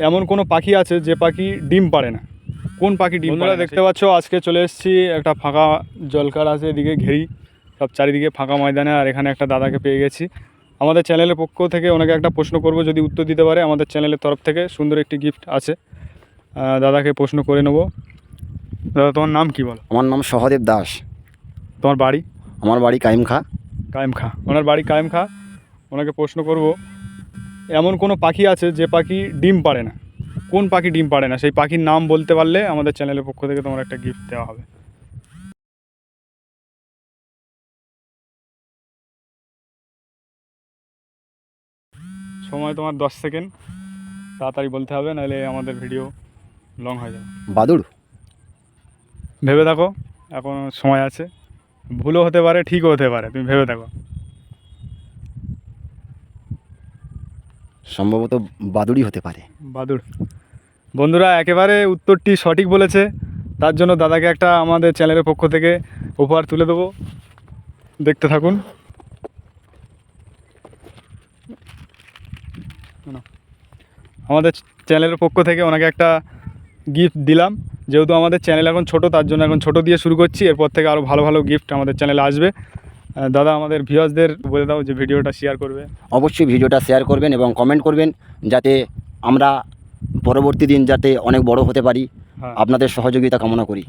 এমন কোনো পাখি আছে যে পাখি ডিম পাড়ে না? কোন পাখি ডিম পাড়ে না? দেখতে পাচ্ছ আজকে চলে এসেছি একটা ফাঁকা জলকার আছে, এদিকে ঘেরি সব চারিদিকে ফাঁকা ময়দানে, আর এখানে একটা দাদাকে পেয়ে গেছি। আমাদের চ্যানেলের পক্ষ থেকে ওনাকে একটা প্রশ্ন করব, যদি উত্তর দিতে পারে আমাদের চ্যানেলের তরফ থেকে সুন্দর একটি গিফট আছে। দাদাকে প্রশ্ন করে নেব। দাদা, তোমার নাম কি বলো? আমার নাম সহদেব দাস। তোমার বাড়ি? আমার বাড়ি কাইমখা। কায়েমখা। ওনার বাড়ি কায়েমখা। ওনাকে প্রশ্ন করব, এমন কোনো পাখি আছে যে পাখি ডিম পাড়ে না? কোন পাখি ডিম পাড়ে না? সেই পাখির নাম বলতে পারলে আমাদের চ্যানেলের পক্ষ থেকে তোমার একটা গিফট দেওয়া হবে। সময় তোমার 10 সেকেন্ড, তাড়াতাড়ি বলতে হবে, নাহলে আমাদের ভিডিও লং হয়ে যাবে। বাদুড়। ভেবে দেখো, এখন সময় আছে। ভুলও হতে পারে, ঠিকও হতে পারে, তুমি ভেবে দেখো। সম্ভবত বাদুড়ই হতে পারে। বাদুড়। বন্ধুরা, একেবারে উত্তরটি সঠিক বলেছে। তার জন্য দাদাকে একটা আমাদের চ্যানেলের পক্ষ থেকে উপহার তুলে দেবো, দেখতে থাকুন। আমাদের চ্যানেলের পক্ষ থেকে ওনাকে একটা গিফট দিলাম। যেহেতু আমাদের চ্যানেল এখন ছোট, তার জন্য এখন ছোট দিয়ে শুরু করছি। এরপর থেকে আরও ভালো ভালো গিফট আমাদের চ্যানেলে আসবে। দাদা, আমাদের ভিউয়ার্সদের বলে দাও যে ভিডিওটা শেয়ার করবে। অবশ্যই ভিডিওটা শেয়ার করবেন এবং কমেন্ট করবেন, যাতে আমরা পরবর্তী দিন যাতে অনেক বড় হতে পারি। হ্যাঁ, আপনাদের সহযোগিতা কামনা করি।